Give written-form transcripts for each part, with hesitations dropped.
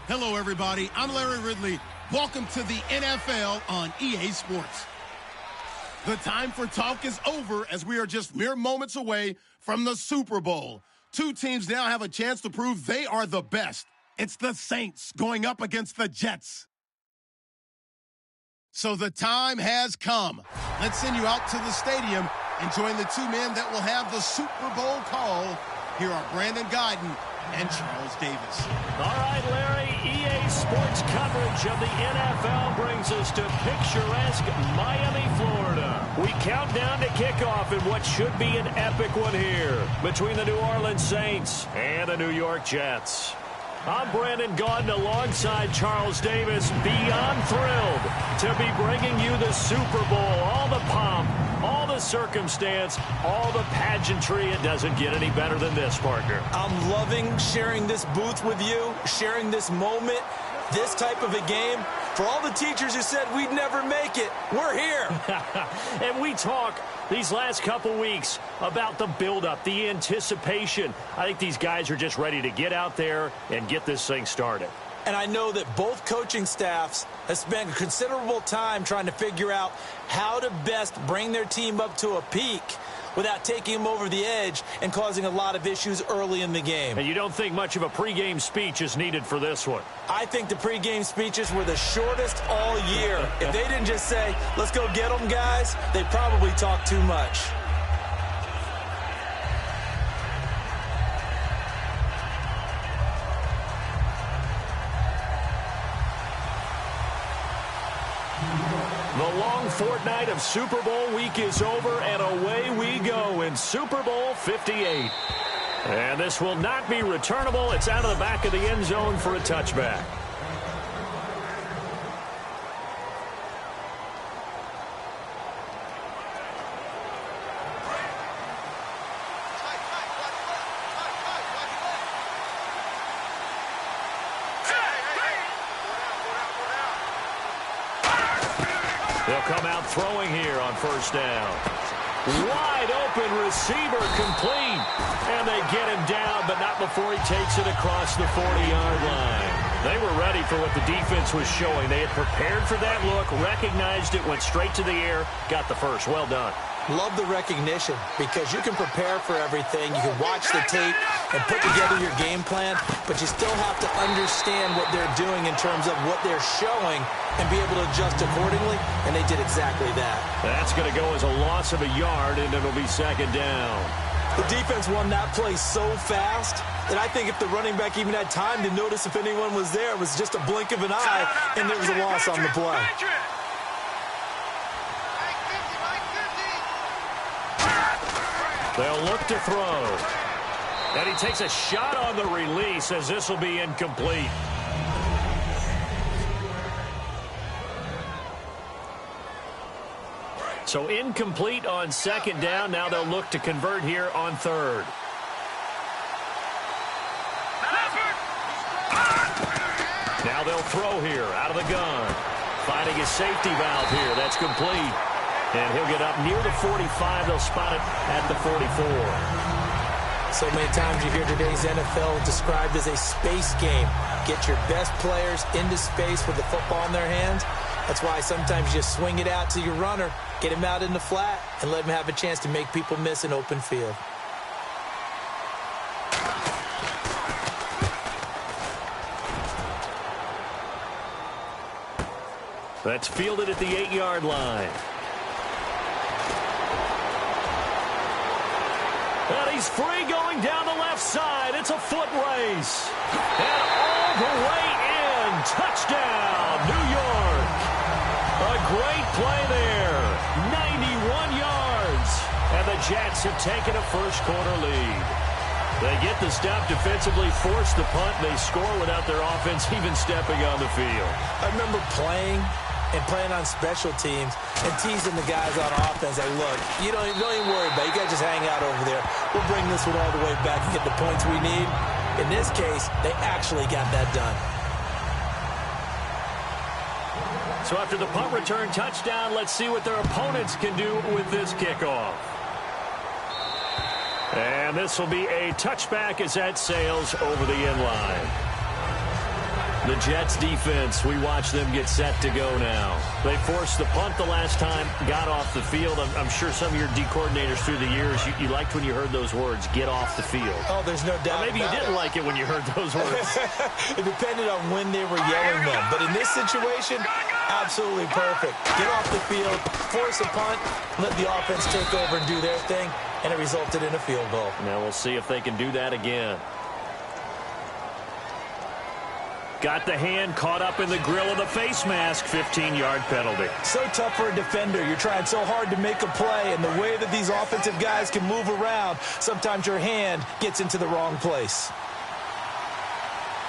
Hello, everybody. I'm Larry Ridley. Welcome to the NFL on EA Sports. The time for talk is over as we are just mere moments away from the Super Bowl. Two teams now have a chance to prove they are the best. It's the Saints going up against the Jets. So the time has come. Let's send you out to the stadium and join the two men that will have the Super Bowl call. Here are Brandon Guyton and Charles Davis. All right, Larry, EA Sports coverage of the NFL brings us to picturesque Miami, Florida. We count down to kickoff in what should be an epic one here between the New Orleans Saints and the New York Jets. I'm Brandon Guyton alongside Charles Davis, beyond thrilled to be bringing you the Super Bowl. All the pomp, all the circumstance, all the pageantry. It doesn't get any better than this, partner. I'm loving sharing this booth with you, sharing this moment, this type of a game. For all the teachers who said we'd never make it, we're here. And we talk these last couple weeks about the buildup, the anticipation. I think these guys are just ready to get out there and get this thing started. And I know that both coaching staffs have spent considerable time trying to figure out how to best bring their team up to a peak without taking them over the edge and causing a lot of issues early in the game. And you don't think much of a pregame speech is needed for this one? I think the pregame speeches were the shortest all year. If they didn't just say, let's go get them, guys, they probably talked too much. The long fortnight of Super Bowl week is over, and away we go in Super Bowl 58. And this will not be returnable. It's out of the back of the end zone for a touchback. They'll come out throwing here on first down. Wide open receiver complete. And they get him down, but not before he takes it across the 40-yard line. They were ready for what the defense was showing. They had prepared for that look, recognized it, went straight to the air, got the first. Well done. Love the recognition because you can prepare for everything. You can watch the tape and put together your game plan, but you still have to understand what they're doing in terms of what they're showing and be able to adjust accordingly, and they did exactly that. That's going to go as a loss of a yard, and it'll be second down. The defense won that play so fast that I think if the running back even had time to notice if anyone was there, it was just a blink of an eye, and there was a loss on the play. They'll look to throw. And he takes a shot on the release as this will be incomplete. So incomplete on second down. Now they'll look to convert here on third. Now they'll throw here out of the gun. Finding his safety valve here. That's complete. And he'll get up near the 45. They'll spot it at the 44. So many times you hear today's NFL described as a space game. Get your best players into space with the football in their hands. That's why sometimes you just swing it out to your runner, get him out in the flat, and let him have a chance to make people miss an open field. That's fielded at the 8-yard line. And he's free going down the left side. It's a foot race. And all the way in. Touchdown, New York. A great play there. 91 yards. And the Jets have taken a first-quarter lead. They get the stop defensively, force the punt, and they score without their offense even stepping on the field. I remember playing on special teams and teasing the guys on offense. Like, look, you don't even worry about it. You guys just hang out over there. We'll bring this one all the way back and get the points we need. In this case, they actually got that done. So after the punt return touchdown, let's see what their opponents can do with this kickoff. And this will be a touchback as that sails over the end line. The Jets defense, we watch them get set to go now. They forced the punt the last time, got off the field. I'm sure some of your D coordinators through the years, you liked when you heard those words, get off the field. Oh, there's no doubt. Or maybe you didn't like it when you heard those words. It depended on when they were yelling them. But in this situation, absolutely perfect. Get off the field, force a punt, let the offense take over and do their thing, and it resulted in a field goal. Now we'll see if they can do that again. Got the hand caught up in the grill of the face mask. 15-yard penalty. So tough for a defender. You're trying so hard to make a play, and the way that these offensive guys can move around, sometimes your hand gets into the wrong place.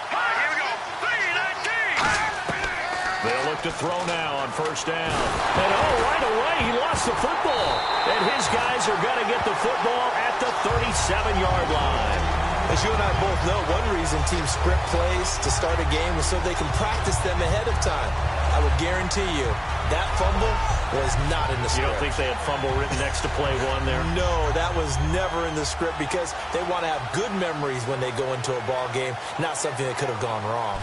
Here we go. 3-19. They'll look to throw now on first down. And right away, he lost the football. And his guys are going to get the football at the 37-yard line. As you and I both know, one reason teams script plays to start a game is so they can practice them ahead of time. I would guarantee you that fumble was not in the script. You don't think they had fumble written next to play one there? No, that was never in the script because they want to have good memories when they go into a ball game, not something that could have gone wrong.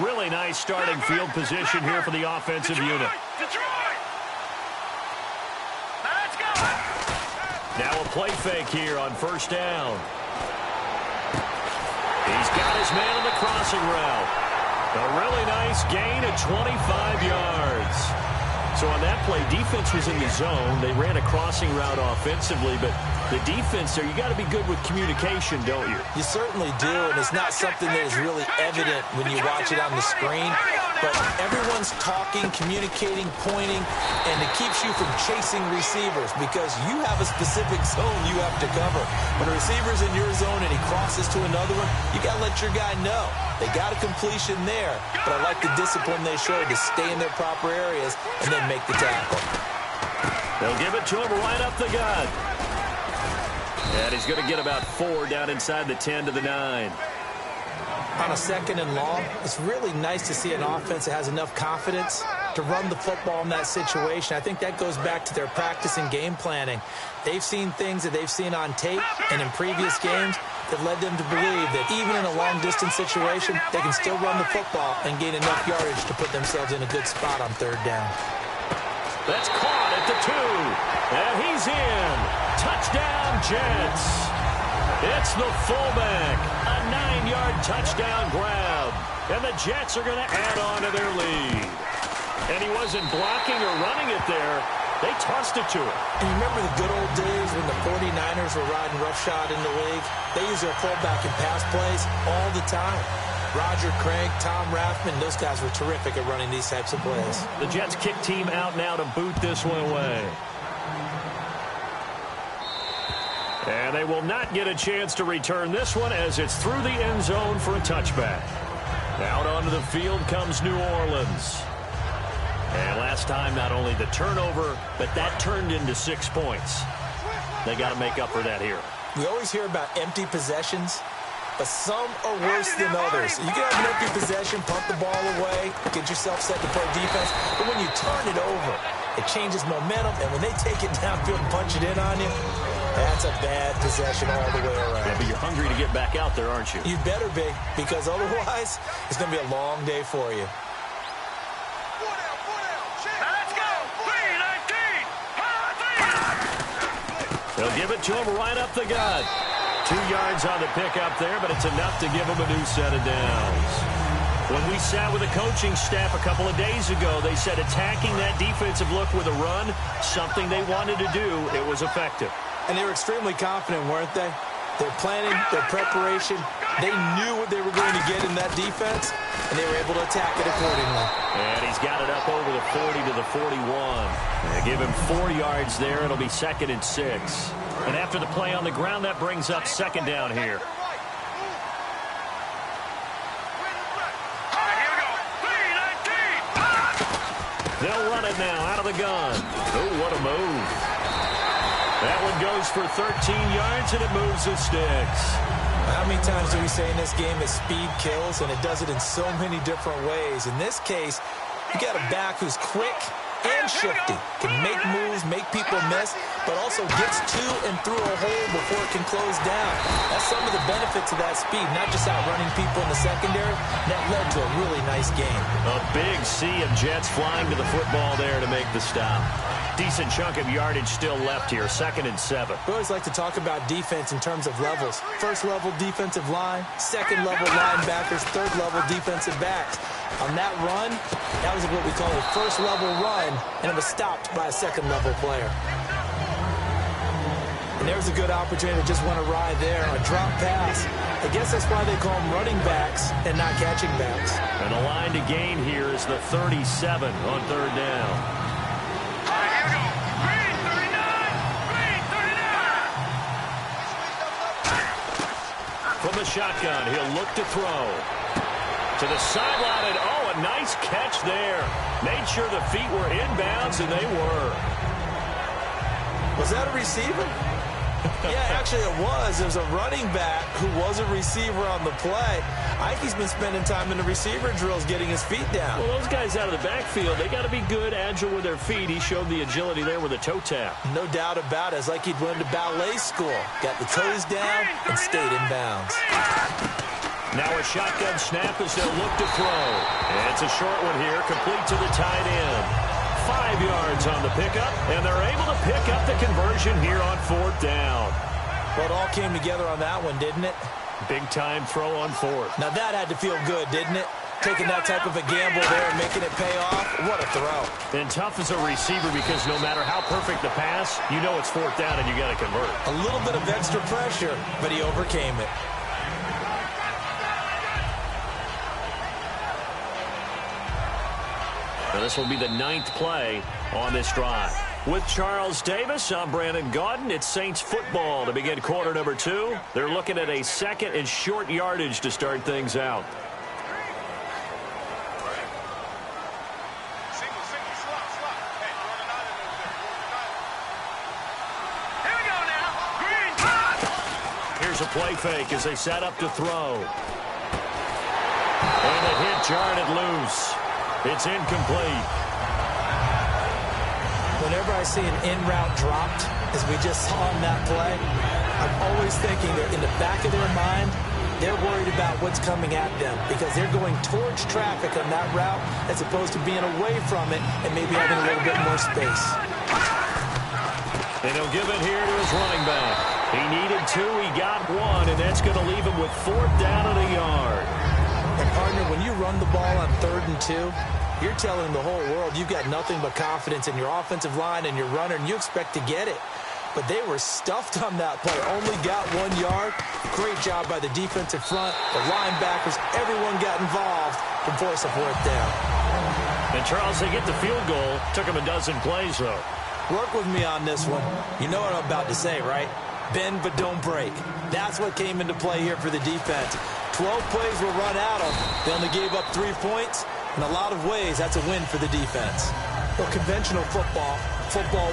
Really nice starting field position here for the offensive unit. Now a play fake here on first down. He's got his man on the crossing route. A really nice gain of 25 yards. So on that play, defense was in the zone. They ran a crossing route offensively, but the defense there, you got to be good with communication, don't you? You certainly do, and it's not something that is really evident when you watch it on the screen. But everyone's talking, communicating, pointing, and it keeps you from chasing receivers because you have a specific zone you have to cover. When a receiver's in your zone and he crosses to another one, you got to let your guy know. They got a completion there, but I like the discipline they showed to stay in their proper areas and then make the tackle. They'll give it to him right up the gut. And he's going to get about 4 down inside the 10 to the 9. On a second and long, it's really nice to see an offense that has enough confidence to run the football in that situation. I think that goes back to their practice and game planning. They've seen things that they've seen on tape and in previous games that led them to believe that even in a long-distance situation, they can still run the football and gain enough yardage to put themselves in a good spot on third down. That's caught at the 2. And he's in. Touchdown, Jets. It's the fullback. A 9-yard touchdown grab. And the Jets are going to add on to their lead. And he wasn't blocking or running it there. They tossed it to him. And you remember the good old days when the 49ers were riding roughshod in the league? They used their fullback in pass plays all the time. Roger Craig, Tom Rathman, those guys were terrific at running these types of plays. The Jets kick team out now to boot this one away. And they will not get a chance to return this one as it's through the end zone for a touchback. Out onto the field comes New Orleans. And last time, not only the turnover, but that turned into 6 points. They got to make up for that here. We always hear about empty possessions, but some are worse than others. You can have an empty possession, punt the ball away, get yourself set to play defense, but when you turn it over, it changes momentum, and when they take it downfield and punch it in on you, that's a bad possession all the way around. Yeah, but you're hungry to get back out there, aren't you? You better be, because otherwise, it's going to be a long day for you. Let's go. 3-19. They'll give it to him right up the gut. 2 yards on the pickup there, but it's enough to give him a new set of downs. When we sat with the coaching staff a couple of days ago, they said attacking that defensive look with a run, something they wanted to do, it was effective. And they were extremely confident, weren't they? Their planning, their preparation, they knew what they were going to get in that defense, and they were able to attack it accordingly. And he's got it up over the 40 to the 41. They give him 4 yards there. It'll be 2nd and 6. And after the play on the ground, that brings up 2nd down here. They'll run it now out of the gun. Oh, what a move. That one goes for 13 yards, and it moves the sticks. How many times do we say in this game that speed kills, and it does it in so many different ways? In this case, you got a back who's quick and shifty. Can make moves, make people miss, but also gets to and through a hole before it can close down. That's some of the benefits of that speed, not just outrunning people in the secondary. That led to a really nice game. A big sea of Jets flying to the football there to make the stop. Decent chunk of yardage still left here, 2nd and 7. We always like to talk about defense in terms of levels. First level defensive line, second level linebackers, third level defensive backs. On that run, that was what we call a first level run, and it was stopped by a second level player. And there's a good opportunity to just went awry there, a drop pass. I guess that's why they call them running backs and not catching backs. And the line to gain here is the 37 on 3rd down. From the shotgun, he'll look to throw. To the sideline, and a nice catch there. Made sure the feet were inbounds, and they were. Was that a receiver? Yeah, actually it was. It was a running back who was a receiver on the play. Ike's been spending time in the receiver drills getting his feet down. Well, those guys out of the backfield, they got to be good, agile with their feet. He showed the agility there with a toe tap. No doubt about it. It's like he'd went to ballet school. Got the toes down and stayed in bounds. Now a shotgun snap as they'll look to throw. And it's a short one here, complete to the tight end. 5 yards on the pickup, and they're able to pick up the conversion here on 4th down. Well, it all came together on that one, didn't it? Big-time throw on 4th. Now that had to feel good, didn't it? Taking that type of a gamble there and making it pay off. What a throw. And tough as a receiver because no matter how perfect the pass, you know it's 4th down and you got to convert. A little bit of extra pressure, but he overcame it. Now this will be the 9th play on this drive. With Charles Davis, I'm Brandon Gaudin. It's Saints football to begin quarter number 2. They're looking at a 2nd and short yardage to start things out. Here we go now. Green. Here's a play fake as they set up to throw. And a hit jarred it loose. It's incomplete. Whenever I see an in-route dropped, as we just saw on that play, I'm always thinking that in the back of their mind, they're worried about what's coming at them because they're going towards traffic on that route as opposed to being away from it and maybe having a little bit more space. They don't give it here to his running back. He needed 2, he got 1, and that's going to leave him with 4th down and a yard. And, partner, when you run the ball on 3rd and 2, you're telling the whole world you've got nothing but confidence in your offensive line and your runner, and you expect to get it. But they were stuffed on that play, only got 1 yard. Great job by the defensive front, the linebackers, everyone got involved to force a 4th down. And, Charles, they get the field goal. Took him a dozen plays, though. Work with me on this one. You know what I'm about to say, right? Bend but don't break. That's what came into play here for the defense. 12 plays were run out of. They only gave up 3 points. In a lot of ways, that's a win for the defense. Well, conventional football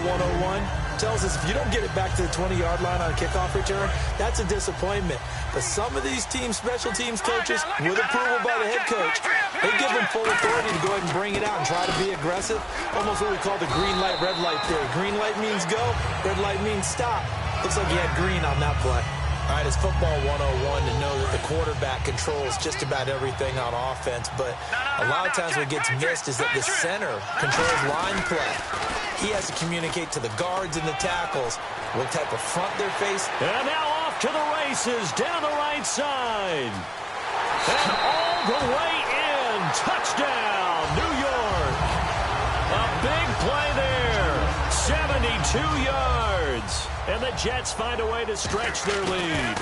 101, tells us if you don't get it back to the 20-yard line on a kickoff return, that's a disappointment. But some of these teams, special teams coaches, with approval by the head coach, they give them full authority to go ahead and bring it out and try to be aggressive. Almost what we call the green light, red light theory. Green light means go, red light means stop. Looks like he had green on that play. All right, it's football 101 to know that the quarterback controls just about everything on offense, but a lot of times what gets missed is that the center controls line play. He has to communicate to the guards and the tackles what type of front they're facing. And now off to the races down the right side. And all the way in. Touchdown, New York. A big play there. 72 yards. And the Jets find a way to stretch their lead.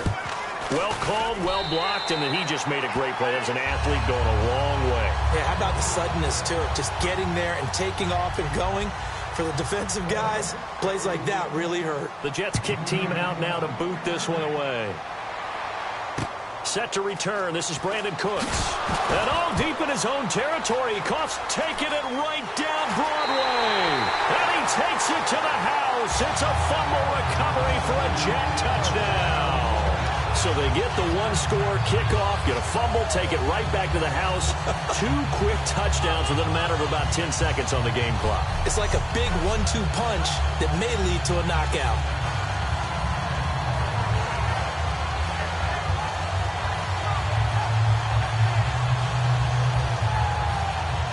Well called, well blocked, and then he just made a great play. That was an athlete going a long way. Yeah, how about the suddenness to it? Just getting there and taking off and going. For the defensive guys, plays like that really hurt. The Jets kick team out now to boot this one away. Set to return. This is Brandon Cooks. And all deep in his own territory. Costs taking it right down Broadway. And he takes it to the house. It's a fumble recovery for a Jet touchdown. So they get the one-score kickoff, get a fumble, take it right back to the house. 2 quick touchdowns within a matter of about 10 seconds on the game clock. It's like a big 1-2 punch that may lead to a knockout.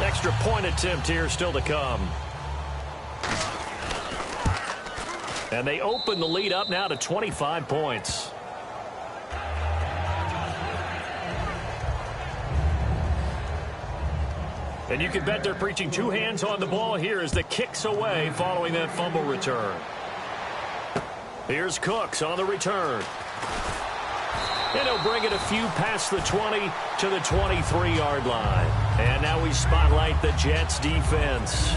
Extra point attempt here still to come. And they open the lead up now to 25 points. And you can bet they're preaching 2 hands on the ball here as the kick's away following that fumble return. Here's Cooks on the return. And he'll bring it a few past the 20 to the 23-yard line. And now we spotlight the Jets defense.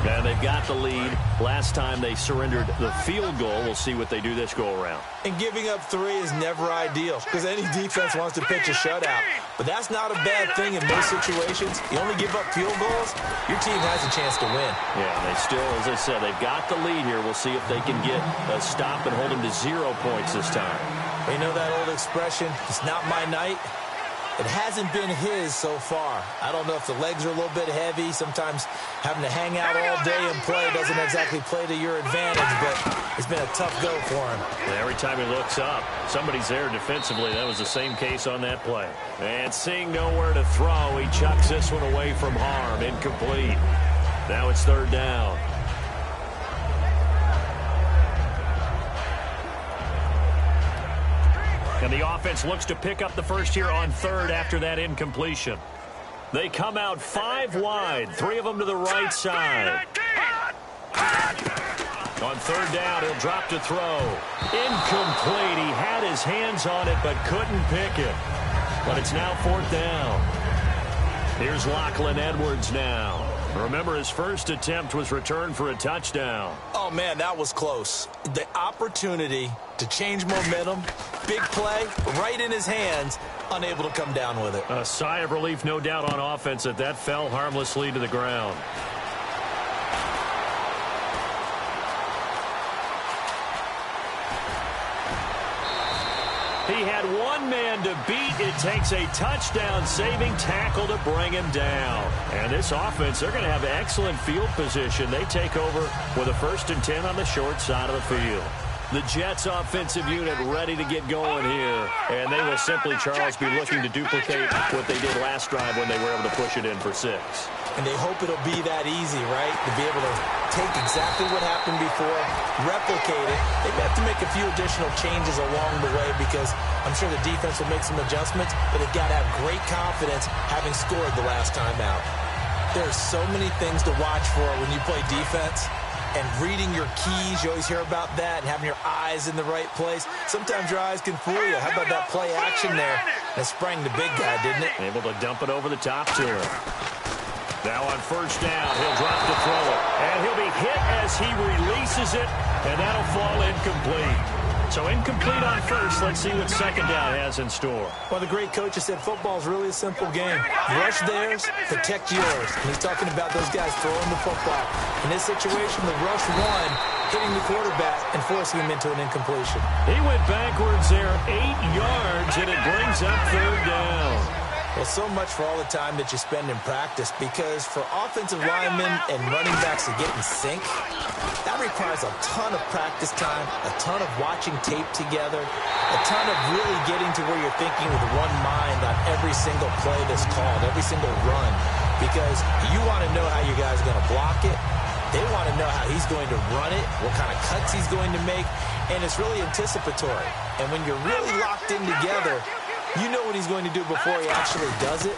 And they've got the lead. Last time they surrendered the field goal. We'll see what they do this go-around. And giving up 3 is never ideal because any defense wants to pitch a shutout. But that's not a bad thing in most situations. You only give up field goals, your team has a chance to win. Yeah, they still, as I said, they've got the lead here. We'll see if they can get a stop and hold them to 0 points this time. You know that old expression, it's not my night? It hasn't been his so far. I don't know if the legs are a little bit heavy. Sometimes having to hang out all day and play doesn't exactly play to your advantage, but it's been a tough go for him. And every time he looks up, somebody's there defensively. That was the same case on that play. And seeing nowhere to throw, he chucks this one away from harm. Incomplete. Now it's 3rd down. And the offense looks to pick up the first here on 3rd after that incompletion. They come out 5 wide, 3 of them to the right side. On 3rd down, he'll drop to throw. Incomplete. He had his hands on it but couldn't pick it. But it's now 4th down. Here's Lachlan Edwards now. Remember, his first attempt was returned for a touchdown. Oh, man, that was close. The opportunity to change momentum, big play, right in his hands, unable to come down with it. A sigh of relief, no doubt, on offense that fell harmlessly to the ground. He had one man to beat. It takes a touchdown-saving tackle to bring him down. And this offense, they're going to have excellent field position. They take over with a 1st and 10 on the short side of the field. The Jets offensive unit ready to get going here. And they will simply, Charles, be looking to duplicate what they did last drive when they were able to push it in for 6. And they hope it'll be that easy, right? To be able to take exactly what happened before, replicate it. They may have to make a few additional changes along the way because I'm sure the defense will make some adjustments, but they've got to have great confidence having scored the last time out. There's so many things to watch for when you play defense. And reading your keys, you always hear about that, and having your eyes in the right place. Sometimes your eyes can fool you. How about that play action there? And it sprang the big guy, didn't it? Able to dump it over the top to him. Now on 1st down, he'll drop to throw it. And he'll be hit as he releases it, and that'll fall incomplete. So incomplete on 1st. Let's see what 2nd down has in store. Well, the great coach has said football is really a simple game. Rush theirs, protect yours. And he's talking about those guys throwing the football. In this situation, the rush won, hitting the quarterback and forcing him into an incompletion. He went backwards there 8 yards, and it brings up 3rd down. Well, so much for all the time that you spend in practice, because for offensive linemen and running backs to get in sync, that requires a ton of practice time, a ton of watching tape together, a ton of really getting to where you're thinking with one mind on every single play that's called, every single run, because you want to know how you guys are going to block it. They want to know how he's going to run it, what kind of cuts he's going to make, and it's really anticipatory. And when you're really locked in together, you know what he's going to do before he actually does it.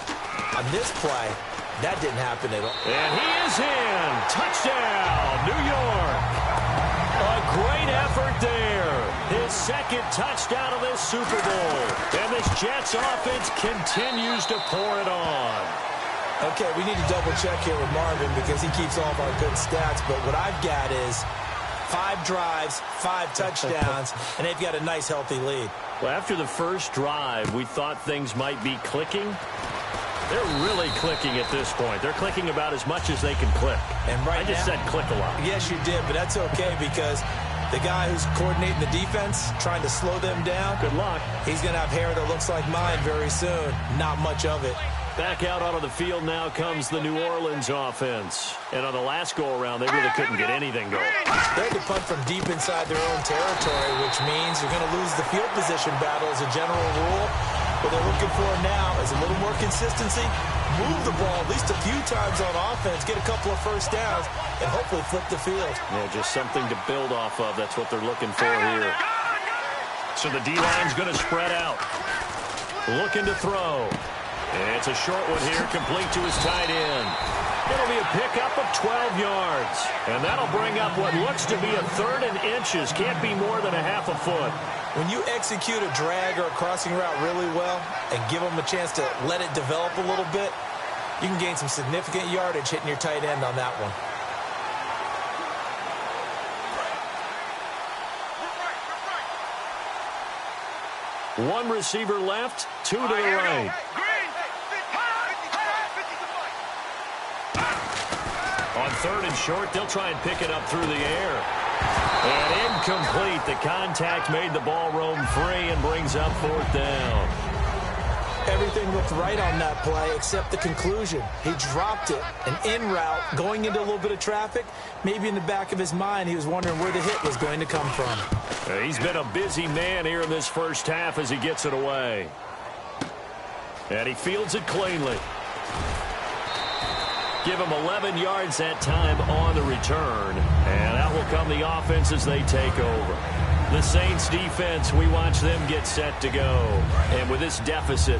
On this play, that didn't happen at all. And he is in. Touchdown, New York. A great effort there. His 2nd touchdown of this Super Bowl. And this Jets offense continues to pour it on. Okay, we need to double check here with Marvin because he keeps all of our good stats. But what I've got is 5 drives, 5 touchdowns, and they've got a nice, healthy lead. Well, after the first drive, we thought things might be clicking. They're really clicking at this point. They're clicking about as much as they can click. And right I just said click a lot. Yes, you did, but that's okay because The guy who's coordinating the defense, trying to slow them down. Good luck. He's going to have hair that looks like mine very soon. Not much of it. Back out onto the field now comes the New Orleans offense. And on the last go-around, they really couldn't get anything going. They had to punt from deep inside their own territory, which means you're going to lose the field position battle as a general rule. What they're looking for now is a little more consistency, move the ball at least a few times on offense, get a couple of first downs, and hopefully flip the field. Yeah, just something to build off of. That's what they're looking for here. So the D-line's going to spread out. Looking to throw. It's a short one here, complete to his tight end. It'll be a pickup of 12 yards. And that'll bring up what looks to be a 3rd and inches. Can't be more than a half a foot. When you execute a drag or a crossing route really well and give them a chance to let it develop a little bit, you can gain some significant yardage hitting your tight end on that one. One receiver left, 2 to the right. On 3rd and short, they'll try and pick it up through the air. And incomplete. The contact made the ball roam free and brings up 4th down. Everything looked right on that play except the conclusion. He dropped it, an in route, going into a little bit of traffic. Maybe in the back of his mind, he was wondering where the hit was going to come from. He's been a busy man here in this first half as he gets it away. And he fields it cleanly. Give him 11 yards that time on the return. And out will come the offense as they take over. The Saints defense, we watch them get set to go. And with this deficit,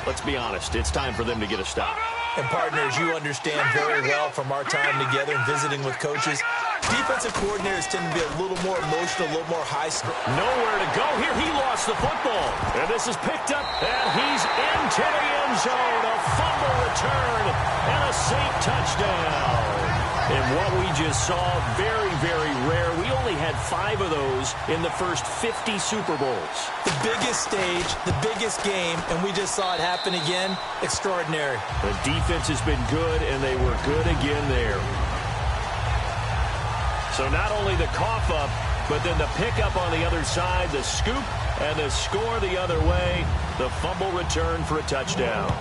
let's be honest, it's time for them to get a stop. And partners, you understand very well from our time together and visiting with coaches, defensive coordinators tend to be a little more emotional, a little more high-strung. Nowhere to go here. He lost the football. And this is picked up, and he's into the end zone. A fumble return and a Saint touchdown. And what we just saw, very, very rare. We only had 5 of those in the first 50 Super Bowls. The biggest stage, the biggest game, and we just saw it happen again. Extraordinary. The defense has been good, and they were good again there. So not only the cough up, but then the pickup on the other side, the scoop, and the score the other way. The fumble return for a touchdown.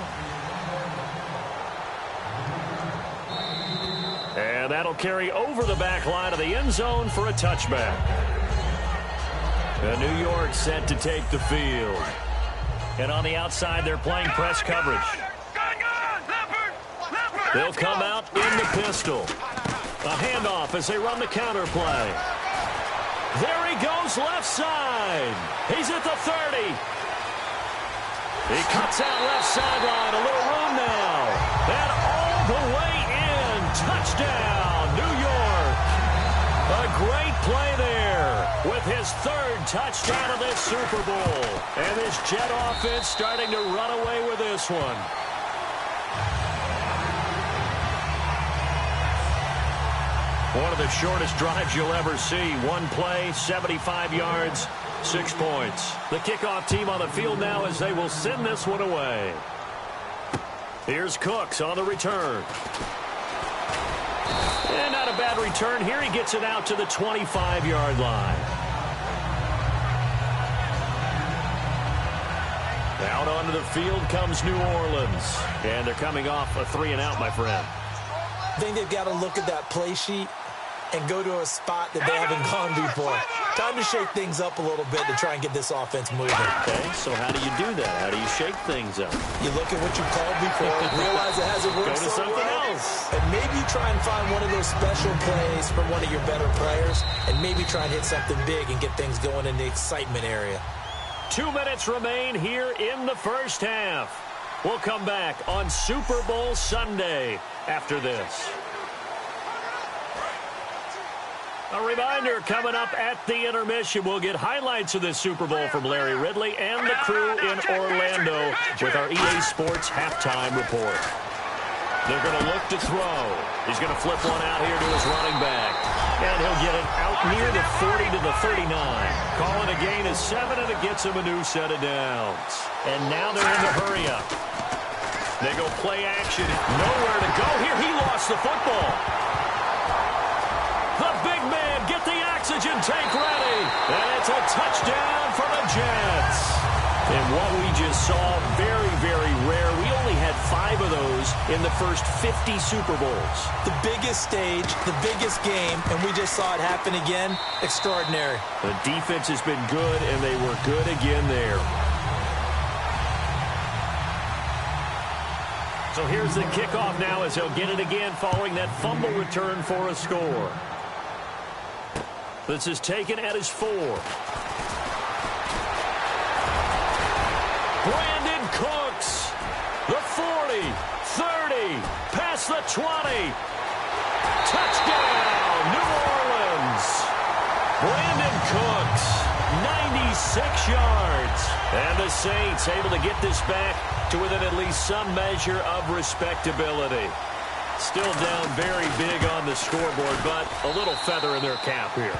And that'll carry over the back line of the end zone for a touchback. And New York set to take the field. And on the outside, they're playing press coverage. They'll come out in the pistol. A handoff as they run the counter play. There he goes left side. He's at the 30. He cuts out left sideline. A little room now. And all the way in. Touchdown, New York. A great play there with his 3rd touchdown of this Super Bowl. And this Jet offense starting to run away with this one. One of the shortest drives you'll ever see. One play, 75 yards, 6 points. The kickoff team on the field now as they will send this one away. Here's Cooks on the return. And not a bad return here. He gets it out to the 25-yard line. Out onto the field comes New Orleans. And they're coming off a 3-and-out, my friend. I think they've got to look at that play sheet and go to a spot that they haven't gone before. Time to shake things up a little bit to try and get this offense moving. Okay, so how do you do that? How do you shake things up? You look at what you called before, realize it hasn't worked Go to so something well, else. and maybe you try and find one of those special plays from one of your better players, and maybe try and hit something big and get things going in the excitement area. 2 minutes remain here in the first half. We'll come back on Super Bowl Sunday after this. A reminder, coming up at the intermission, we'll get highlights of this Super Bowl from Larry Ridley and the crew in Orlando with our EA Sports halftime report. They're going to look to throw. He's going to flip one out here to his running back. And he'll get it out near the 40 to the 39. Calling a gain of 7, and it gets him a new set of downs. And now they're in the hurry up. They go play action. Nowhere to go here. He lost the football. The big man, get the oxygen tank ready. Touchdown for the Jets. And what we just saw, very, very rare. We only had 5 of those in the first 50 Super Bowls. The biggest stage, the biggest game, and we just saw it happen again. Extraordinary. The defense has been good, and they were good again there. So here's the kickoff now as he'll get it again following that fumble return for a score. This is taken at his 4. Brandon Cooks, the 40, 30, past the 20. Touchdown, New Orleans. Brandon Cooks, 96 yards. And the Saints able to get this back to within at least some measure of respectability. Still down very big on the scoreboard, but a little feather in their cap here.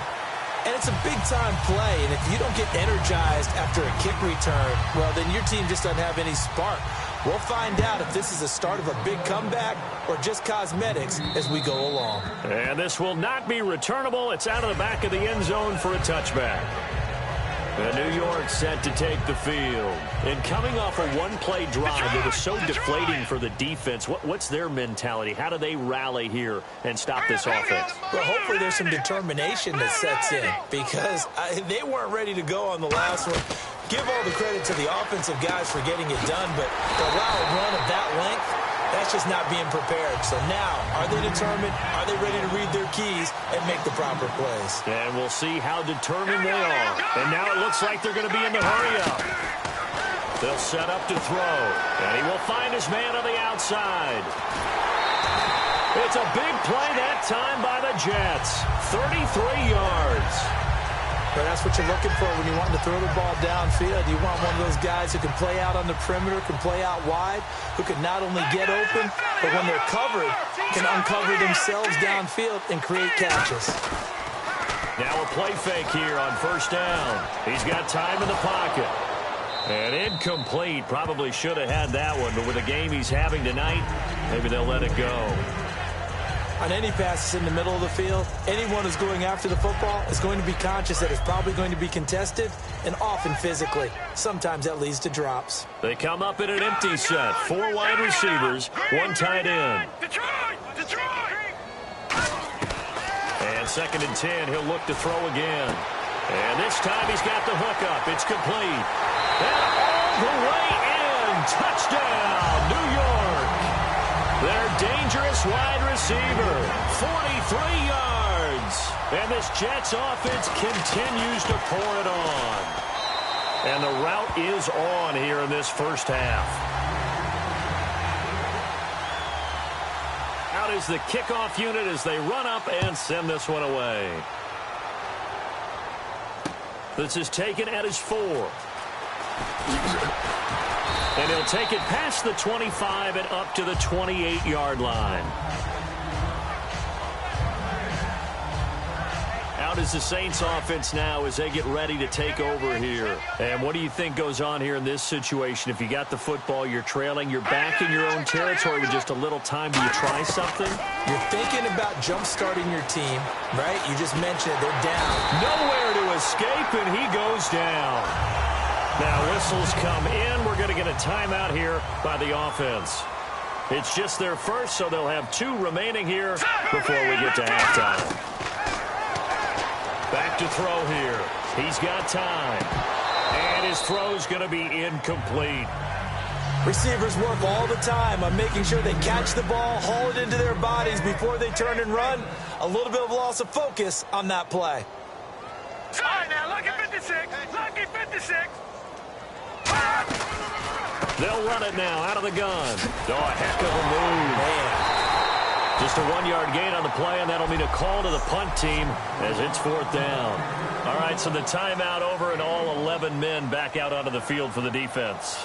And it's a big-time play, and if you don't get energized after a kick return, well, then your team just doesn't have any spark. We'll find out if this is the start of a big comeback or just cosmetics as we go along. And this will not be returnable. It's out of the back of the end zone for a touchback. And New York set to take the field. And coming off a one-play drive that was so deflating for the defense, what's their mentality? How do they rally here and stop this offense? Well, hopefully there's some determination that sets in because they weren't ready to go on the last one. Give all the credit to the offensive guys for getting it done, but to allow a run of that length, that's just not being prepared. So now, are they determined? Are they ready to read their keys and make the proper plays? And we'll see how determined they are. And now it looks like they're going to be in the hurry-up. They'll set up to throw. And he will find his man on the outside. It's a big play that time by the Jets. 33 yards. But that's what you're looking for when you want to throw the ball downfield. You want one of those guys who can play out on the perimeter, can play out wide, who can not only get open, but when they're covered, can uncover themselves downfield and create catches. Now a play fake here on first down. He's got time in the pocket. And incomplete. Probably should have had that one, but with the game he's having tonight, maybe they'll let it go. On any passes in the middle of the field, anyone who's going after the football is going to be conscious that it's probably going to be contested and often physically. Sometimes that leads to drops. They come up in an empty set. 4 wide receivers, 1 tight end. And 2nd and 10, he'll look to throw again. And this time he's got the hook up. It's complete. And all the way in. Touchdown, New York. Their dangerous wide receiver, 43 yards. And this Jets offense continues to pour it on. And the route is on here in this first half. Out is the kickoff unit as they run up and send this one away. This is taken at his 4. And he'll take it past the 25 and up to the 28-yard line. Out is the Saints offense now as they get ready to take over here. And what do you think goes on here in this situation? If you got the football, you're trailing, you're back in your own territory with just a little time. Do you try something? You're thinking about jump-starting your team, right? You just mentioned it. They're down. Nowhere to escape, and he goes down. Now whistles come in. We're going to get a timeout here by the offense. It's just their first, so they'll have 2 remaining here before we get to halftime. Back to throw here. He's got time. And his throw's going to be incomplete. Receivers work all the time on making sure they catch the ball, haul it into their bodies before they turn and run. A little bit of loss of focus on that play. All right, now, lucky 56. Lucky 56. They'll run it now out of the gun. Oh, a heck of a move. Man. Just a 1-yard gain on the play, and that'll mean a call to the punt team as it's 4th down. All right, so the timeout over, and all 11 men back out onto the field for the defense.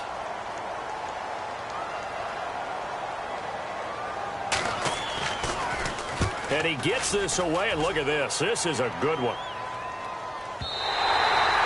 And he gets this away, and look at this. This is a good one.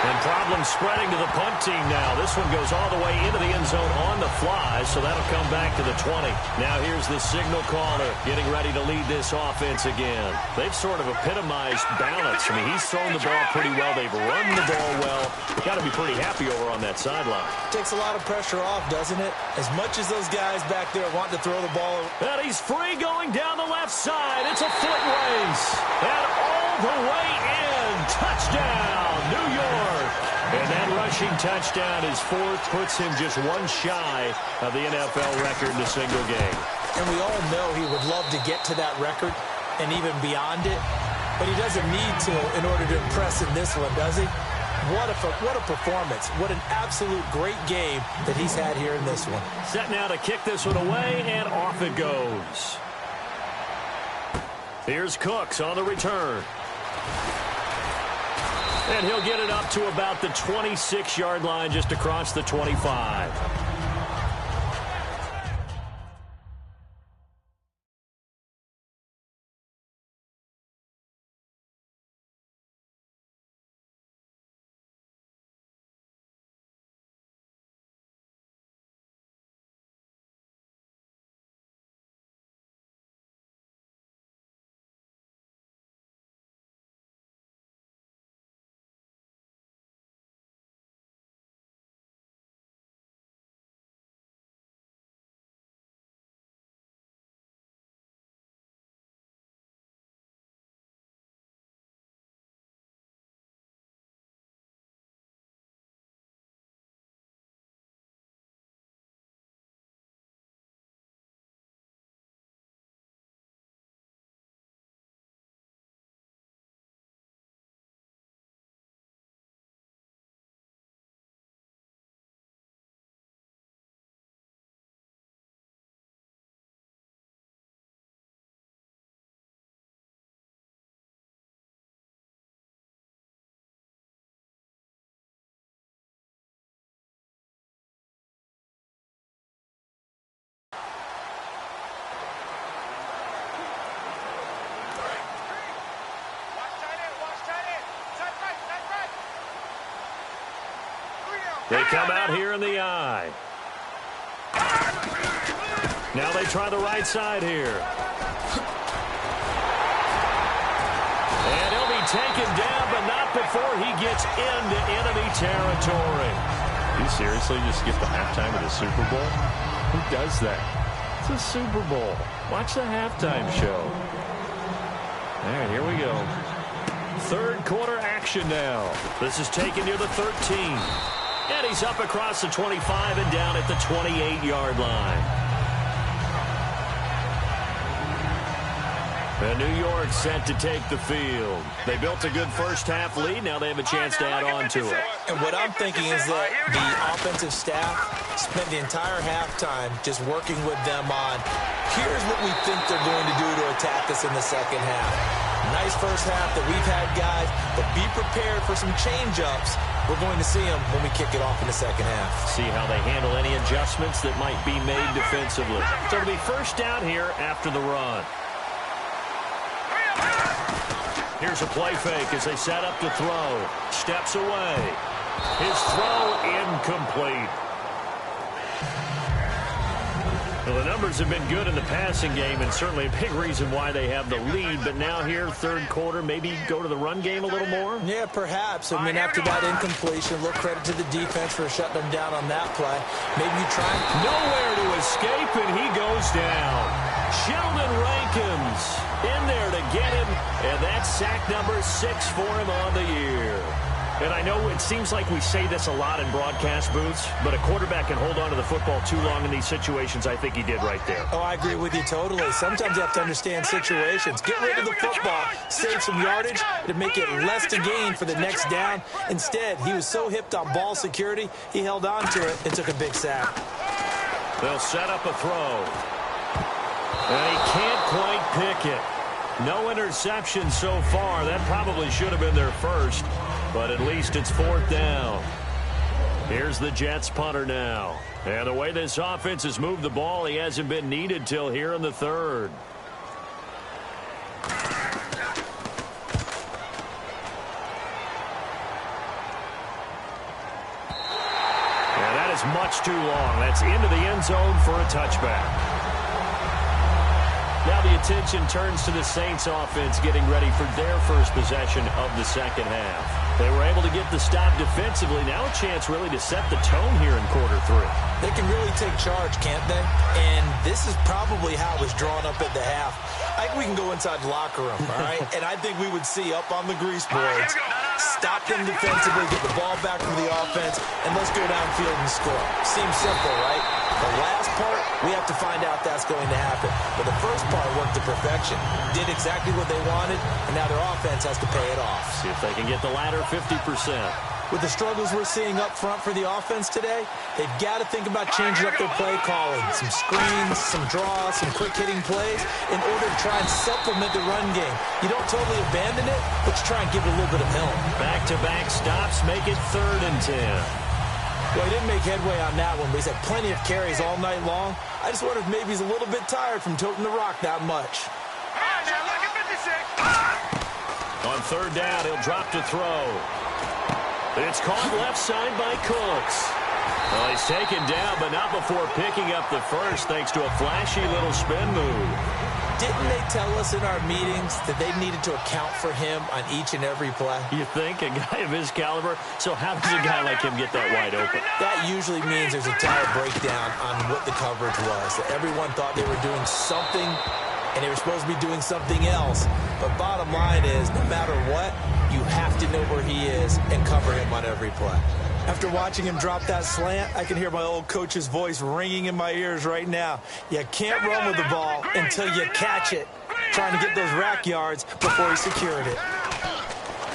And problems spreading to the punt team now. This one goes all the way into the end zone on the fly, so that'll come back to the 20. Now here's the signal caller getting ready to lead this offense again. They've sort of epitomized balance. I mean, he's thrown the ball pretty well. They've run the ball well. Got to be pretty happy over on that sideline. Takes a lot of pressure off, doesn't it? As much as those guys back there want to throw the ball. And he's free going down the left side. It's a foot race. And all the way in. Touchdown, New York. And that rushing touchdown is fourth, puts him just one shy of the NFL record in a single game. And we all know he would love to get to that record and even beyond it, but he doesn't need to in order to impress in this one, does he? What a performance. What an absolute great game that he's had here in this one. Set now to kick this one away, and off it goes. Here's Cooks on the return. And he'll get it up to about the 26-yard line, just across the 25. They come out here in the eye. Now they try the right side here. And he'll be taken down, but not before he gets into enemy territory. You seriously just skip the halftime of the Super Bowl? Who does that? It's a Super Bowl. Watch the halftime show. All right, here we go. Third quarter action now. This is taken near the 13. And he's up across the 25 and down at the 28-yard line. And New York set to take the field. They built a good first-half lead. Now they have a chance to add on to it. And what I'm thinking is that the offensive staff spent the entire halftime just working with them on, here's what we think they're going to do to attack us in the second half. Nice first half that we've had, guys, but be prepared for some change-ups. We're going to see them when we kick it off in the second half. See how they handle any adjustments that might be made defensively. So it'll be first down here after the run. Here's a play fake as they set up to throw. Steps away. His throw incomplete. Well, the numbers have been good in the passing game, and certainly a big reason why they have the lead. But now here, third quarter, maybe go to the run game a little more? Yeah, perhaps. I mean, after that incompletion, a little credit to the defense for shutting them down on that play. Maybe you try. Nowhere to escape, and he goes down. Sheldon Rankins in there to get him, and that's sack number 6 for him on the year. And I know it seems like we say this a lot in broadcast booths, but a quarterback can hold on to the football too long in these situations. I think he did right there. Oh, I agree with you totally. Sometimes you have to understand situations. Get rid of the football, save some yardage to make it less to gain for the next down. Instead, he was so hipped on ball security, he held on to it and took a big sack. They'll set up a throw. And he can't quite pick it. No interception so far. That probably should have been their first. But at least it's fourth down. Here's the Jets punter now. And the way this offense has moved the ball, he hasn't been needed till here in the third. much too long. That's into the end zone for a touchback. Now the attention turns to the Saints offense getting ready for their first possession of the second half. They were able to get the stop defensively. Now a chance really to set the tone here in quarter 3. They can really take charge, can't they? And this is probably how it was drawn up at the half. I think we can go inside the locker room, all right? And I think we would see up on the grease boards, stop them defensively, get the ball back from the offense, and let's go downfield and score. Seems simple, right? The last part, we have to find out that's going to happen. But the first part worked to perfection. Did exactly what they wanted, and now their offense has to pay it off. See if they can get the latter 50%. With the struggles we're seeing up front for the offense today, they've got to think about changing up their play calling. Some screens, some draws, some quick-hitting plays in order to try and supplement the run game. You don't totally abandon it, but you try and give it a little bit of help. Back-to-back stops make it 3rd and 10. Well, he didn't make headway on that one, but he's had plenty of carries all night long. I just wonder if maybe he's a little bit tired from toting the rock that much. On 3rd down, he'll drop to throw. It's caught left side by Cooks. Well, he's taken down, but not before picking up the first, thanks to a flashy little spin move. Didn't they tell us in our meetings that they needed to account for him on each and every play? You think? A guy of his caliber? So how does a guy like him get that wide open? That usually means there's a entire breakdown on what the coverage was. That everyone thought they were doing something, and they were supposed to be doing something else. But bottom line is, no matter what, you have to know where he is and cover him on every play. After watching him drop that slant, I can hear my old coach's voice ringing in my ears right now. You can't run with the ball until you catch it. Trying to get those rack yards before he secured it.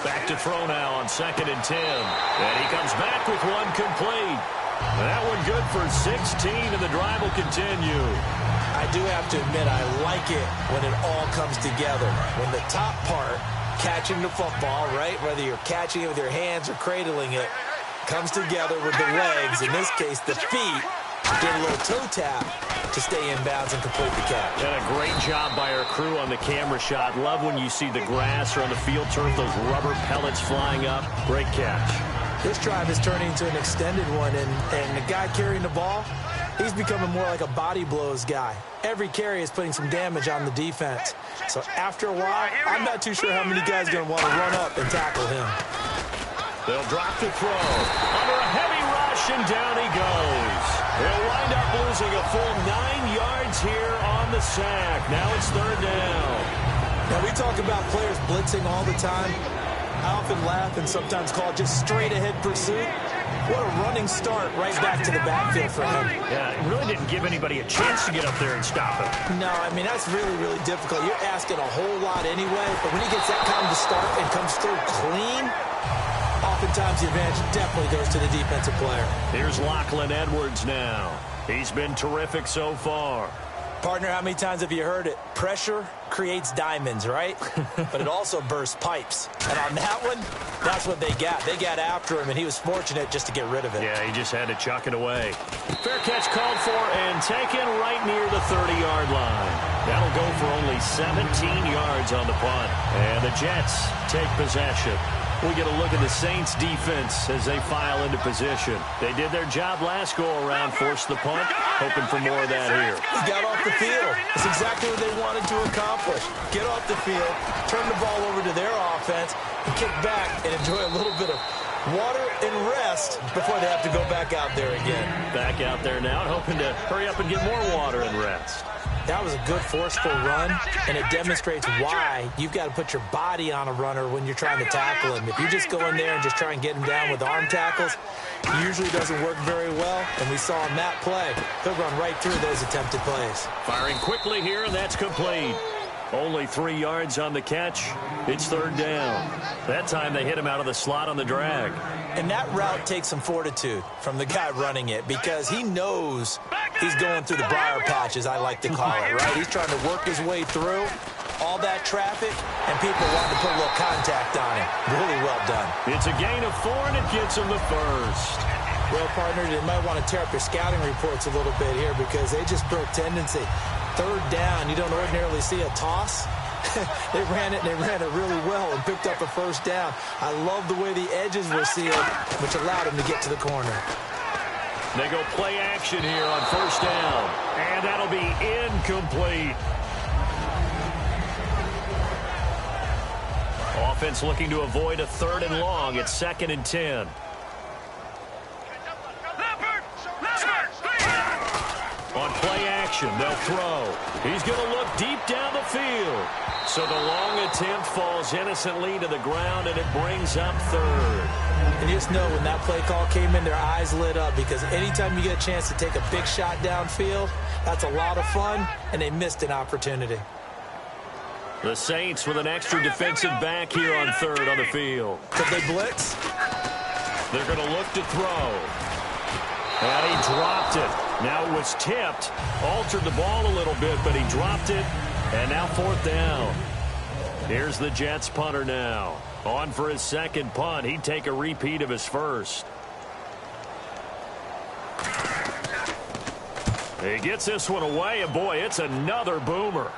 Back to throw now on 2nd and 10. And he comes back with one complete. That one good for 16, and the drive will continue. I do have to admit, I like it when it all comes together. When the top part, catching the football, right, whether you're catching it with your hands or cradling it, comes together with the legs, in this case the feet, get a little toe tap to stay in bounds and complete the catch. And a great job by our crew on the camera shot. Love when you see the grass or on the field turf, those rubber pellets flying up. Great catch. This drive is turning into an extended one, and the guy carrying the ball, he's becoming more like a body blows guy. Every carry is putting some damage on the defense. So after a while, I'm not too sure how many guys are going to want to run up and tackle him. They'll drop to throw. Under a heavy rush, and down he goes. They'll wind up losing a full 9 yards here on the sack. Now it's 3rd down. Now, we talk about players blitzing all the time. I often laugh and sometimes call it just straight-ahead pursuit. What a running start right back to the backfield for him. Yeah, it really didn't give anybody a chance to get up there and stop him. No, I mean, that's really, really difficult. You're asking a whole lot anyway, but when he gets that kind of start and comes through clean, oftentimes the advantage definitely goes to the defensive player. Here's Lachlan Edwards now. He's been terrific so far. Partner, how many times have you heard it? Pressure creates diamonds, right? But it also bursts pipes. And on that one, that's what they got. They got after him, and he was fortunate just to get rid of it. Yeah, he just had to chuck it away. Fair catch called for and taken right near the 30-yard line. That'll go for only 17 yards on the punt. And the Jets take possession. We get a look at the Saints defense as they file into position. They did their job last go-around, forced the punt, hoping for more of that here. He got off the field. That's exactly what they wanted to accomplish. Get off the field, turn the ball over to their offense, and kick back and enjoy a little bit of water and rest before they have to go back out there again. Back out there now and hoping to hurry up and get more water and rest. That was a good forceful run, and it demonstrates why you've got to put your body on a runner when you're trying to tackle him. If you just go in there and just try and get him down with arm tackles, it usually doesn't work very well, and we saw on that play, he'll run right through those attempted plays. Firing quickly here, and that's complete. Only 3 yards on the catch. It's 3rd down. That time they hit him out of the slot on the drag. And that route takes some fortitude from the guy running it because he knows he's going through the briar patch, as I like to call it, right? He's trying to work his way through all that traffic, and people want to put a little contact on him. Really well done. It's a gain of 4, and it gets him the first. Well, partner, they might want to tear up your scouting reports a little bit here because they just broke tendency. 3rd down, you don't ordinarily see a toss. They ran it, and they ran it really well and picked up a 1st down. I love the way the edges were sealed, which allowed him to get to the corner. They go play action here on first down. And that'll be incomplete. Offense looking to avoid a 3rd and long. It's 2nd and 10. On play action, they'll throw. He's going to look deep down the field. So the long attempt falls innocently to the ground, and it brings up 3rd. And you just know when that play call came in, their eyes lit up, because anytime you get a chance to take a big shot downfield, that's a lot of fun, and they missed an opportunity. The Saints with an extra defensive back here on 3rd on the field. Could they blitz? They're going to look to throw. And he dropped it. Now it was tipped. Altered the ball a little bit, but he dropped it. And now 4th down. Here's the Jets punter now. On for his 2nd punt. He'd take a repeat of his 1st. He gets this one away, and boy, it's another boomer.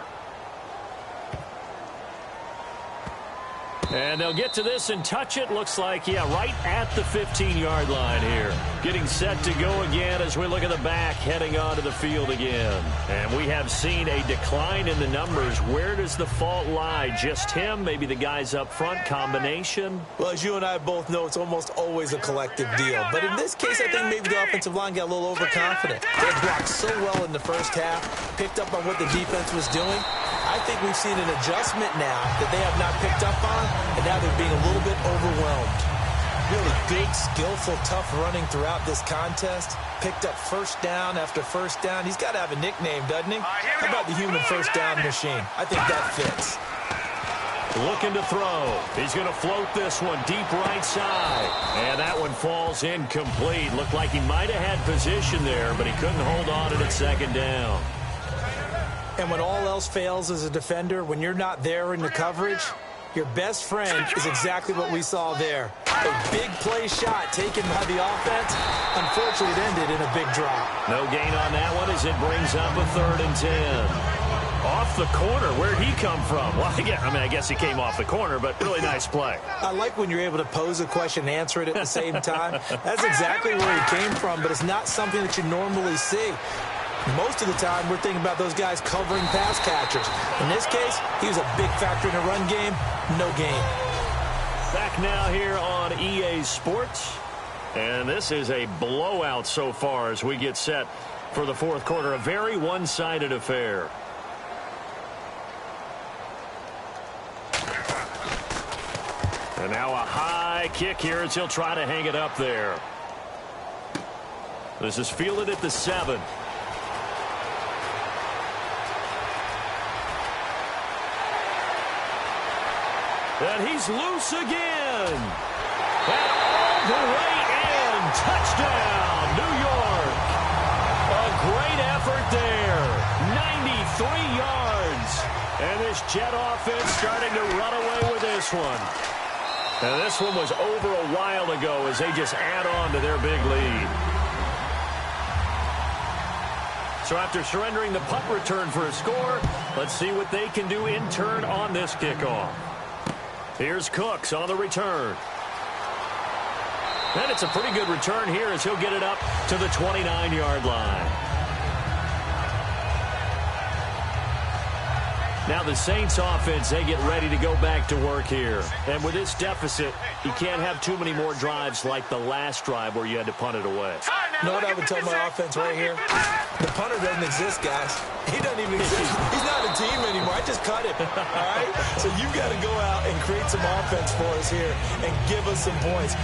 And they'll get to this and touch it. Looks like, yeah, right at the 15-yard line here. Getting set to go again as we look at the back, heading onto the field again. And we have seen a decline in the numbers. Where does the fault lie? Just him? Maybe the guys up front? Combination? Well, as you and I both know, it's almost always a collective deal. But in this case, I think maybe the offensive line got a little overconfident. They blocked so well in the first half, picked up on what the defense was doing. I think we've seen an adjustment now that they have not picked up on, and now they're being a little bit overwhelmed. Really big, skillful, tough running throughout this contest. Picked up first down after first down. He's got to have a nickname, doesn't he? How about the human first down machine? I think that fits. Looking to throw. He's going to float this one deep right side. And that one falls incomplete. Looked like he might have had position there, but he couldn't hold on to it at 2nd down. And when all else fails as a defender, when you're not there in the coverage, your best friend is exactly what we saw there. A big play shot taken by the offense. Unfortunately, it ended in a big drop. No gain on that one as it brings up a 3rd and 10. Off the corner. Where'd he come from? Well, I guess he came off the corner, but really nice play. I like when you're able to pose a question and answer it at the same time. That's exactly where he came from, but it's not something that you normally see. Most of the time, we're thinking about those guys covering pass catchers. In this case, he was a big factor in the run game. No gain. Back now here on EA Sports. And this is a blowout so far as we get set for the 4th quarter. A very one-sided affair. And now a high kick here as he'll try to hang it up there. This is fielded at the 7. And he's loose again. And all the way in. Touchdown, New York. A great effort there. 93 yards. And this Jet offense starting to run away with this one. And this one was over a while ago as they just add on to their big lead. So after surrendering the punt return for a score, let's see what they can do in turn on this kickoff. Here's Cooks on the return. And it's a pretty good return here as he'll get it up to the 29-yard line. Now the Saints offense, they get ready to go back to work here. And with this deficit, you can't have too many more drives like the last drive where you had to punt it away. You know what I would tell my offense right here? The punter doesn't exist, guys. He doesn't even exist. He's not a team anymore. I just cut him. All right? So you've got to go out and create some offense for us here and give us some points.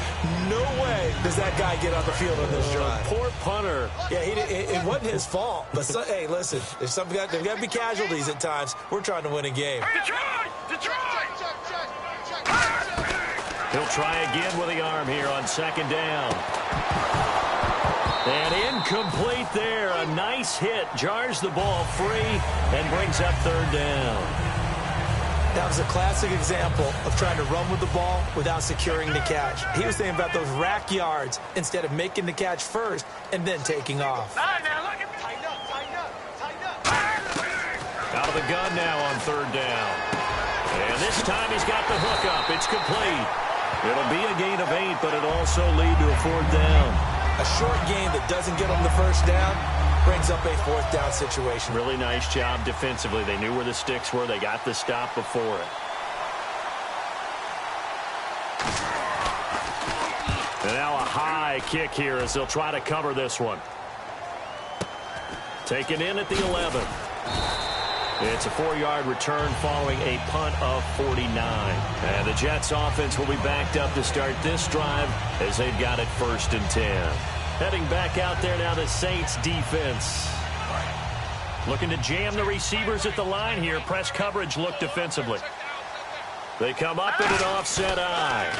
No way does that guy get on the field on this drive. Poor punter. Yeah, it wasn't his fault. But, hey, listen, there's got to be casualties at times. We're trying to win a game. He'll try again with the arm here on 2nd down. And incomplete there. A nice hit. Jars the ball free and brings up 3rd down. That was a classic example of trying to run with the ball without securing the catch. He was thinking about those rack yards instead of making the catch first and then taking off. Out of the gun now on 3rd down. And this time he's got the hook up. It's complete. It'll be a gain of 8, but it'll also lead to a 4th down. A short game that doesn't get them the first down brings up a fourth down situation. Really nice job defensively. They knew where the sticks were. They got the stop before it. And now a high kick here as they'll try to cover this one. Taken in at the 11. It's a 4-yard return following a punt of 49. And the Jets offense will be backed up to start this drive as they've got it 1st and 10. Heading back out there now, the Saints defense. Looking to jam the receivers at the line here. Press coverage look defensively. They come up in an offset eye.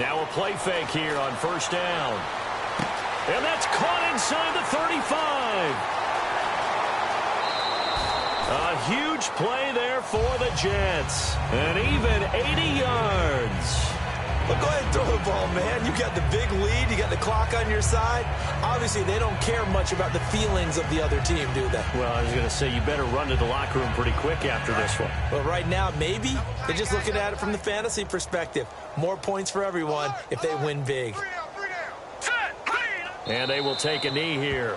Now a play fake here on 1st down. And that's caught inside the 35. A huge play there for the Jets. And even 80 yards. Well, go ahead and throw the ball, man. You got the big lead. You got the clock on your side. Obviously, they don't care much about the feelings of the other team, do they? Well, I was going to say, you better run to the locker room pretty quick after this one. But right now, maybe they're just looking at it from the fantasy perspective. More points for everyone if they win big. And they will take a knee here.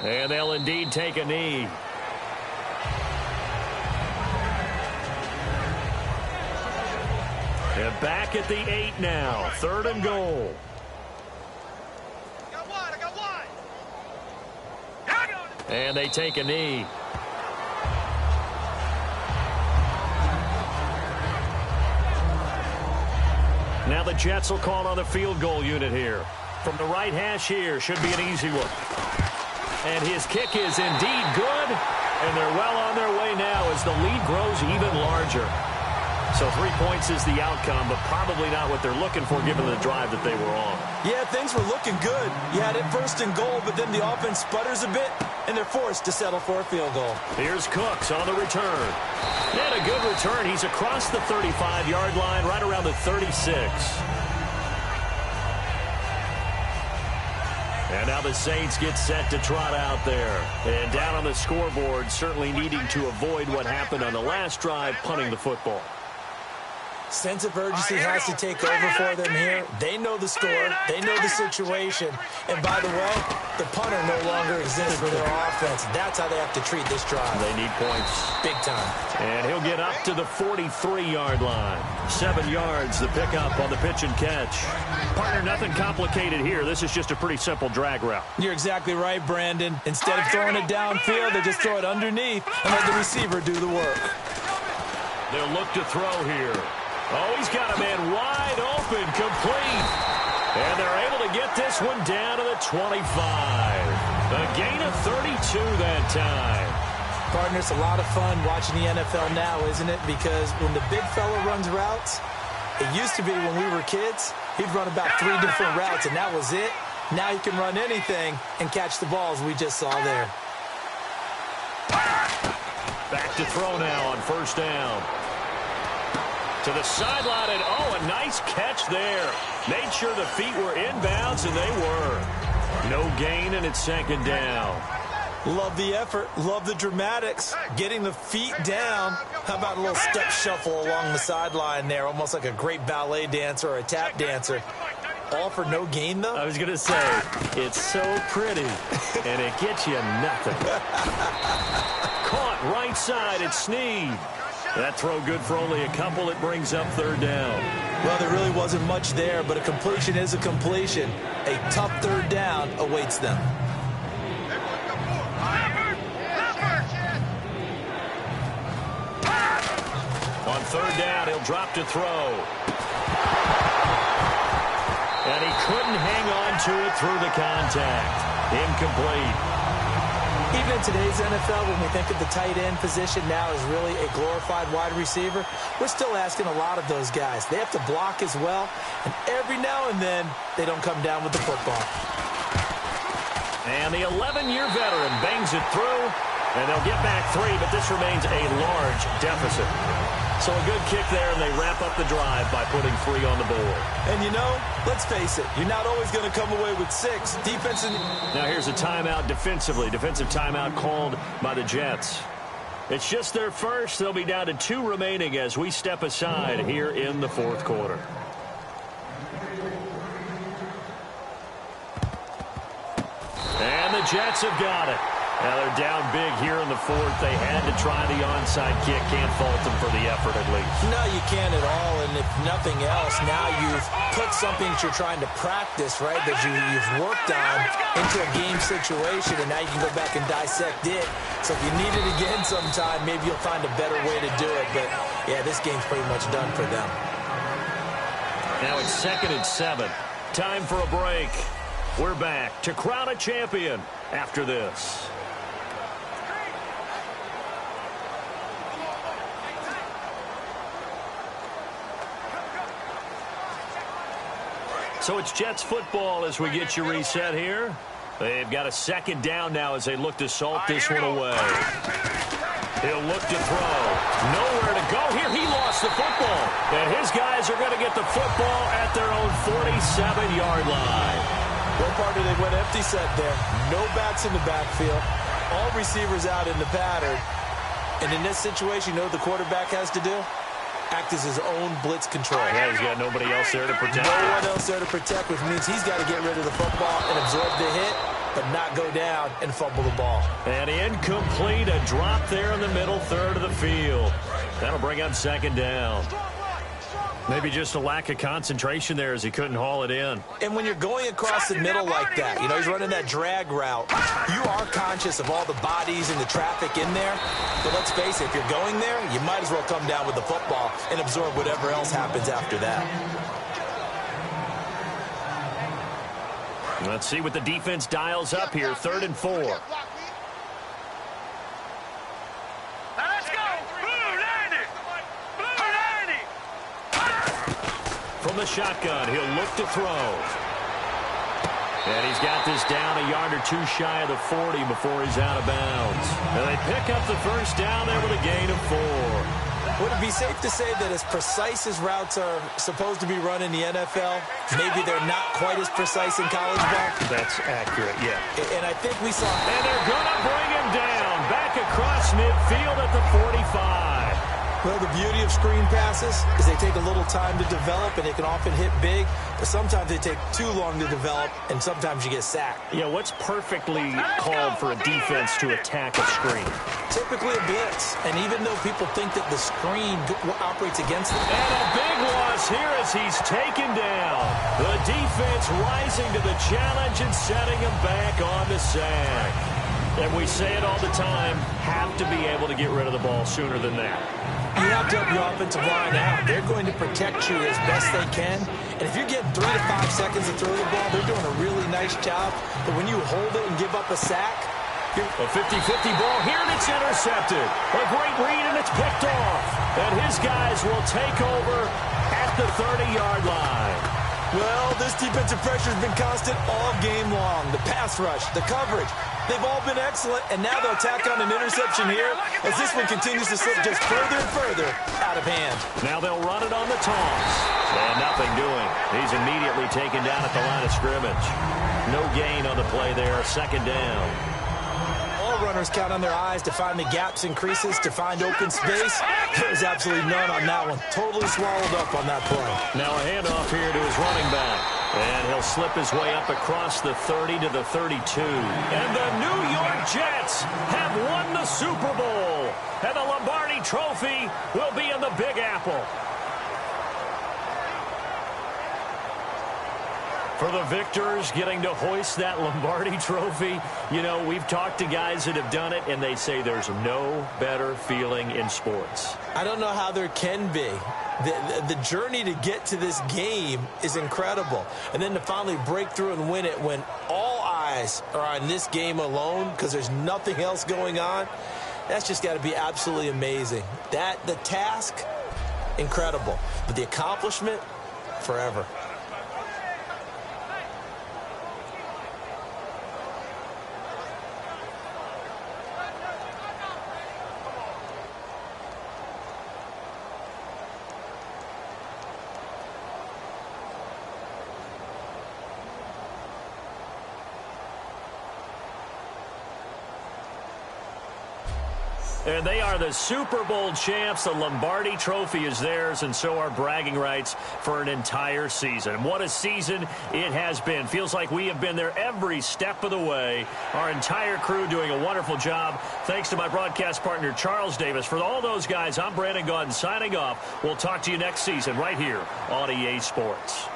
And they'll indeed take a knee. And back at the 8 now. 3rd and goal. I got one. And they take a knee. Now the Jets will call on the field goal unit here. From the right hash here, should be an easy one. And his kick is indeed good. And they're well on their way now as the lead grows even larger. So 3 points is the outcome, but probably not what they're looking for given the drive that they were on. Yeah, things were looking good. You had it 1st and goal, but then the offense sputters a bit, and they're forced to settle for a field goal. Here's Cooks on the return. And a good return. He's across the 35-yard line, right around the 36. And now the Saints get set to trot out there. And down on the scoreboard, certainly needing to avoid what happened on the last drive, punting the football. Sense of urgency has to take over for them here. They know the score. They know the situation. And by the way, the punter no longer exists for their offense. That's how they have to treat this drive. They need points. Big time. And he'll get up to the 43-yard line. 7 yards, the pickup on the pitch and catch. Partner, nothing complicated here. This is just a pretty simple drag route. You're exactly right, Brandon. Instead of throwing it downfield, they just throw it underneath and let the receiver do the work. They'll look to throw here. Oh, he's got a man wide open, complete. And they're able to get this one down to the 25. A gain of 32 that time. Partner, it's a lot of fun watching the NFL now, isn't it? Because when the big fella runs routes, it used to be when we were kids, he'd run about 3 different routes, and that was it. Now he can run anything and catch the balls we just saw there. Back to throw now on 1st down. To the sideline, and oh, a nice catch there. Made sure the feet were inbounds, and they were. No gain, and it's 2nd down. Love the effort. Love the dramatics. Getting the feet down. How about a little step shuffle along the sideline there, almost like a great ballet dancer or a tap dancer. All for no gain, though? I was going to say, it's so pretty, and it gets you nothing. Caught right side, it's Snead. That throw good for only a couple. It brings up 3rd down. Well, there really wasn't much there, but a completion is a completion. A tough 3rd down awaits them. On 3rd down, he'll drop to throw. And he couldn't hang on to it through the contact. Incomplete. Even in today's NFL, when we think of the tight end position now as really a glorified wide receiver, we're still asking a lot of those guys. They have to block as well, and every now and then, they don't come down with the football. And the 11-year veteran bangs it through, And they'll get back 3, but this remains a large deficit. So a good kick there, and they wrap up the drive by putting 3 on the board. And, you know, let's face it, you're not always going to come away with 6. Defense. Now here's a timeout defensively. Defensive timeout called by the Jets. It's just their first. They'll be down to 2 remaining as we step aside here in the fourth quarter. And the Jets have got it. Now they're down big here in the fourth. They had to try the onside kick. Can't fault them for the effort at least. No, you can't at all. And if nothing else, now you've put something that you're trying to practice, right, that you've worked on into a game situation, and now you can go back and dissect it. So if you need it again sometime, maybe you'll find a better way to do it. But, yeah, this game's pretty much done for them. Now it's 2nd and 7. Time for a break. We're back to crown a champion after this. So it's Jets football as we get you reset here. They've got a 2nd down now as they look to salt this one away. He'll look to throw. Nowhere to go here. He lost the football. And his guys are going to get the football at their own 47-yard line. One part of they went empty set there. No backs in the backfield. All receivers out in the pattern. And in this situation, you know what the quarterback has to do? Act as his own blitz control. Yeah, he's got nobody else there to protect. No one else there to protect, which means he's got to get rid of the football and absorb the hit, but not go down and fumble the ball. And incomplete, a drop there in the middle third of the field. That'll bring up 2nd down. Maybe just a lack of concentration there as he couldn't haul it in. And when you're going across the middle like that, you know, he's running that drag route, you are conscious of all the bodies and the traffic in there. But let's face it, if you're going there, you might as well come down with the football and absorb whatever else happens after that. Let's see what the defense dials up here. 3rd and 4. From the shotgun, he'll look to throw. And he's got this down a yard or 2 shy of the 40 before he's out of bounds. And they pick up the 1st down there with a gain of 4. Would it be safe to say that as precise as routes are supposed to be run in the NFL, maybe they're not quite as precise in college ball? That's accurate, yeah. And I think we saw... And they're going to bring him down back across midfield at the 45. Well, the beauty of screen passes is they take a little time to develop, and they can often hit big, but sometimes they take too long to develop, and sometimes you get sacked. Yeah, what's perfectly called for a defense to attack a screen? Typically a blitz, and even though people think that the screen operates against them. And a big loss here as he's taken down. The defense rising to the challenge and setting him back on the sack. And we say it all the time, have to be able to get rid of the ball sooner than that. You have to help your offensive line out. They're going to protect you as best they can. And if you're getting 3 to 5 seconds to throw the ball, they're doing a really nice job. But when you hold it and give up a sack, a 50-50 ball here, and it's intercepted. A great read, and it's picked off. And his guys will take over at the 30-yard line. Well, this defensive pressure has been constant all game long. The pass rush, the coverage, they've all been excellent, and now they'll tack on an interception here as this one continues to slip just further and further out of hand. Now they'll run it on the toss. And nothing doing. He's immediately taken down at the line of scrimmage. No gain on the play there, 2nd down. All runners count on their eyes to find the gaps and creases, to find open space. There's absolutely none on that one. Totally swallowed up on that play. Now a handoff here to his running back. And he'll slip his way up across the 30 to the 32. And the New York Jets have won the Super Bowl. And the Lombardi Trophy will be in the Big Apple. For the victors getting to hoist that Lombardi Trophy, you know, we've talked to guys that have done it, and they say there's no better feeling in sports. I don't know how there can be. The journey to get to this game is incredible. And then to finally break through and win it when all eyes are on this game alone because there's nothing else going on, that's just got to be absolutely amazing. The task, incredible. But the accomplishment, forever. And they are the Super Bowl champs. The Lombardi Trophy is theirs, and so are bragging rights for an entire season. What a season it has been. Feels like we have been there every step of the way. Our entire crew doing a wonderful job. Thanks to my broadcast partner, Charles Davis. For all those guys, I'm Brandon Gaudin signing off. We'll talk to you next season right here on EA Sports.